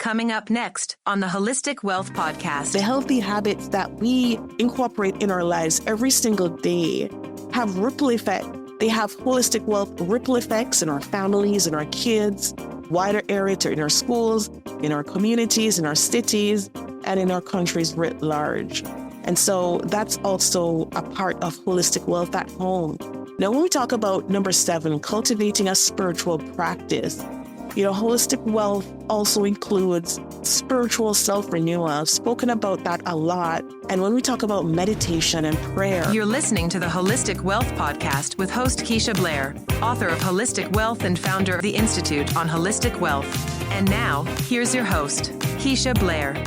Coming up next on the Holistic Wealth Podcast. The healthy habits that we incorporate in our lives every single day have ripple effect. They have holistic wealth ripple effects in our families, in our kids, wider areas, in our schools, in our communities, in our cities, and in our countries writ large. And so that's also a part of holistic wealth at home. Now, when we talk about number 7, cultivating a spiritual practice, holistic wealth also includes spiritual self-renewal. I've spoken about that a lot. And when we talk about meditation and prayer. You're listening to the Holistic Wealth Podcast with host Keisha Blair, author of Holistic Wealth and founder of the Institute on Holistic Wealth. And now, here's your host, Keisha Blair.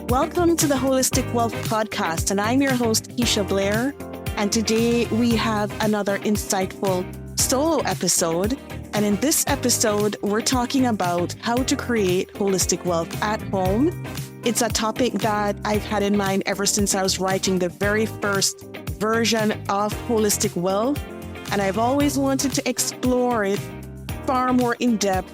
Welcome to the Holistic Wealth Podcast, and I'm your host, Keisha Blair. And today we have another insightful solo episode. And in this episode, we're talking about how to create holistic wealth at home. It's a topic that I've had in mind ever since I was writing the very first version of Holistic Wealth. And I've always wanted to explore it far more in depth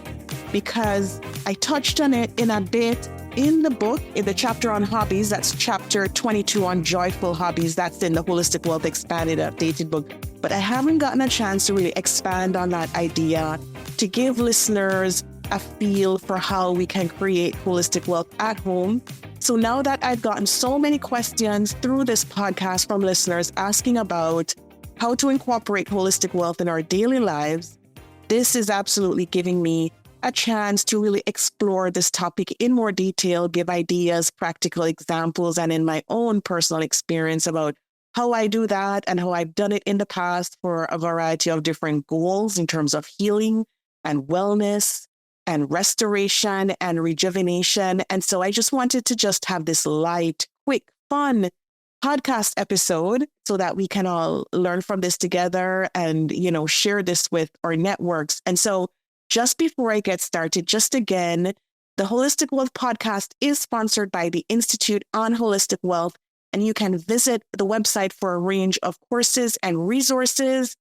because I touched on it in a bit in the book, in the chapter on hobbies. That's chapter 22 on joyful hobbies. That's in the Holistic Wealth Expanded, Updated book. But I haven't gotten a chance to really expand on that idea to give listeners a feel for how we can create holistic wealth at home. So now that I've gotten so many questions through this podcast from listeners asking about how to incorporate holistic wealth in our daily lives, this is absolutely giving me a chance to really explore this topic in more detail, give ideas, practical examples, and in my own personal experience about how I do that and how I've done it in the past for a variety of different goals in terms of healing and wellness and restoration and rejuvenation. And so I just wanted to just have this light, quick, fun podcast episode so that we can all learn from this together and, share this with our networks. And so just before I get started, just again, the Holistic Wealth Podcast is sponsored by the Institute on Holistic Wealth, and you can visit the website for a range of courses and resources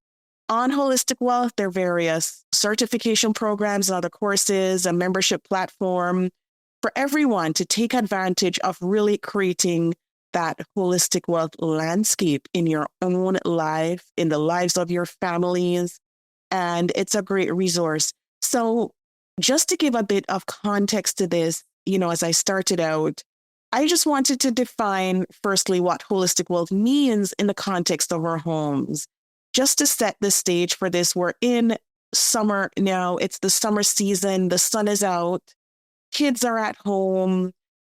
on holistic wealth. There are various certification programs and other courses, a membership platform for everyone to take advantage of really creating that holistic wealth landscape in your own life, in the lives of your families, and it's a great resource. So just to give a bit of context to this, as I started out, I just wanted to define firstly what holistic wealth means in the context of our homes. Just to set the stage for this, we're in summer now. It's the summer season. The sun is out. Kids are at home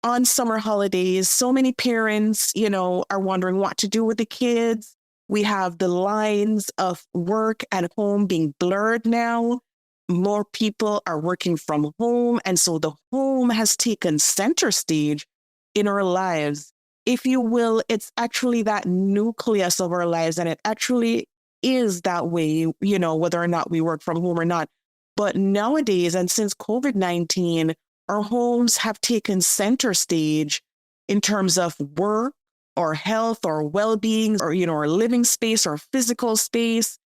on summer holidays. So many parents, are wondering what to do with the kids. We have the lines of work and home being blurred now. More people are working from home. And so the home has taken center stage in our lives. If you will, it's actually that nucleus of our lives. And it actually is that way, whether or not we work from home or not. But nowadays, and since COVID-19, our homes have taken center stage in terms of work or health or well-being or, our living space or physical space.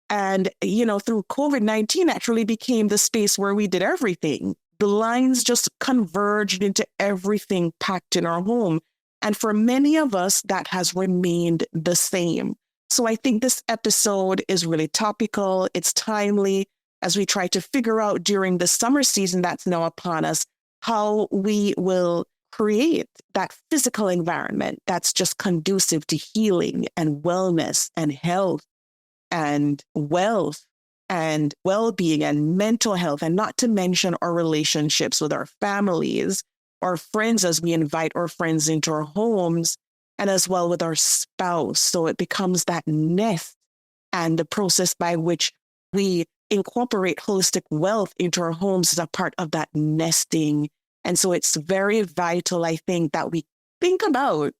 And, through COVID-19 actually became the space where we did everything. The lines just converged into everything packed in our home. And for many of us, that has remained the same. So I think this episode is really topical. It's timely as we try to figure out during the summer season that's now upon us, how we will create that physical environment that's just conducive to healing and wellness and health and wealth and well-being and mental health, and not to mention our relationships with our families, our friends as we invite our friends into our homes, and as well with our spouse. So it becomes that nest and the process by which we incorporate holistic wealth into our homes is a part of that nesting. And so it's very vital, I think, that we think about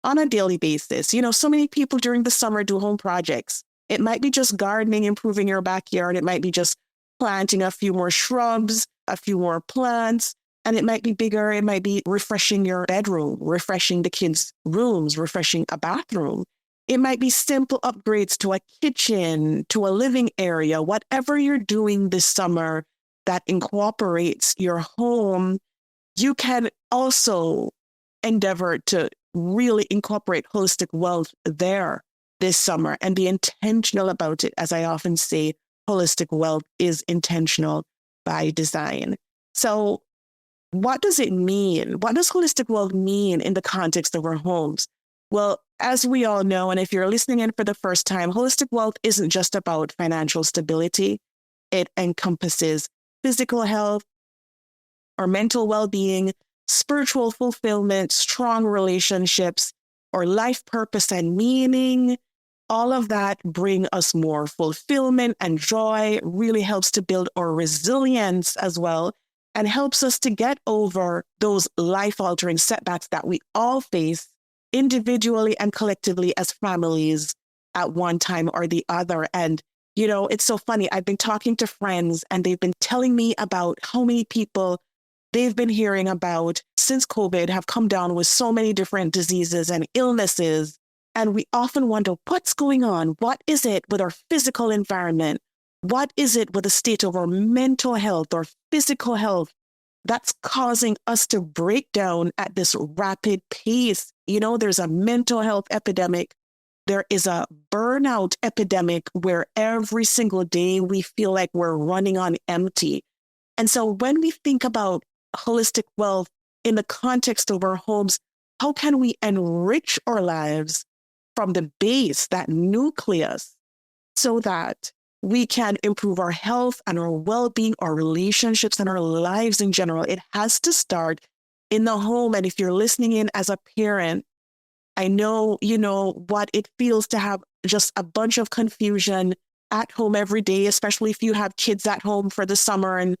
on a daily basis. So many people during the summer do home projects. It might be just gardening, improving your backyard. It might be just planting a few more shrubs, a few more plants, and it might be bigger. It might be refreshing your bedroom, refreshing the kids' rooms, refreshing a bathroom. It might be simple upgrades to a kitchen, to a living area, whatever you're doing this summer that incorporates your home you can also endeavor to really incorporate holistic wealth there this summer and be intentional about it. As I often say, holistic wealth is intentional by design. So what does it mean? What does holistic wealth mean in the context of our homes? Well, as we all know, and if you're listening in for the first time, holistic wealth isn't just about financial stability. It encompasses physical health or mental well-being, spiritual fulfillment, strong relationships, or life purpose and meaning. All of that bring us more fulfillment and joy, really helps to build our resilience as well, and helps us to get over those life-altering setbacks that we all face individually and collectively as families at one time or the other. And, it's so funny. I've been talking to friends and they've been telling me about how many people they've been hearing about since COVID have come down with so many different diseases and illnesses. And we often wonder, what's going on? What is it with our physical environment? What is it with the state of our mental health or physical health that's causing us to break down at this rapid pace? There's a mental health epidemic. There is a burnout epidemic where every single day we feel like we're running on empty. And so when we think about holistic wealth in the context of our homes, how can we enrich our lives from the base, that nucleus, so that we can improve our health and our well-being, our relationships, and our lives in general? It has to start in the home. And if you're listening in as a parent, I know you know what it feels to have just a bunch of confusion at home every day, especially if you have kids at home for the summer and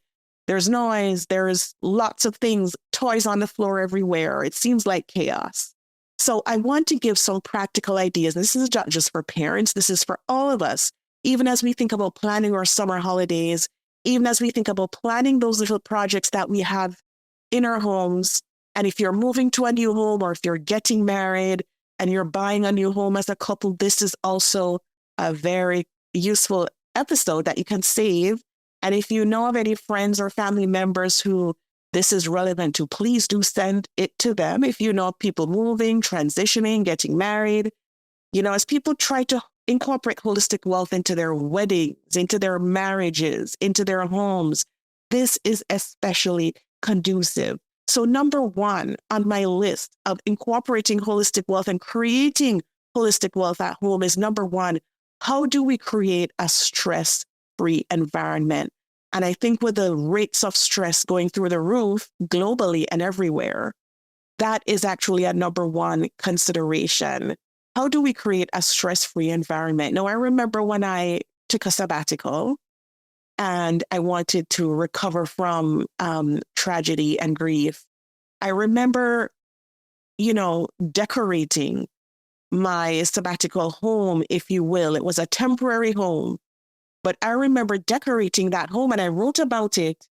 there's noise, there's lots of things, toys on the floor everywhere. It seems like chaos. So I want to give some practical ideas. And this is not just for parents, this is for all of us. Even as we think about planning our summer holidays, even as we think about planning those little projects that we have in our homes. And if you're moving to a new home or if you're getting married and you're buying a new home as a couple, this is also a very useful episode that you can save. And if you know of any friends or family members who this is relevant to, please do send it to them. If you know people moving, transitioning, getting married, as people try to incorporate holistic wealth into their weddings, into their marriages, into their homes, this is especially conducive. So number one on my list of incorporating holistic wealth and creating holistic wealth at home is number one, how do we create a stress-free environment? And I think with the rates of stress going through the roof globally and everywhere, that is actually a number one consideration. How do we create a stress-free environment? Now, I remember when I took a sabbatical and I wanted to recover from tragedy and grief. I remember, decorating my sabbatical home, if you will. It was a temporary home, but I remember decorating that home and I wrote about it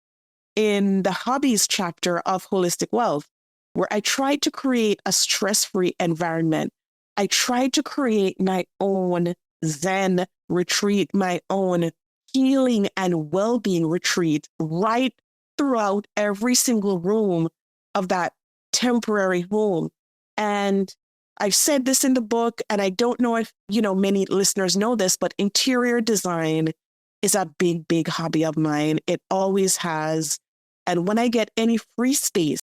in the hobbies chapter of Holistic Wealth, where I tried to create a stress-free environment. I tried to create my own Zen retreat, my own healing and well-being retreat right throughout every single room of that temporary home. And I've said this in the book, and I don't know if, many listeners know this, but interior design is a big, big hobby of mine. It always has. And when I get any free space,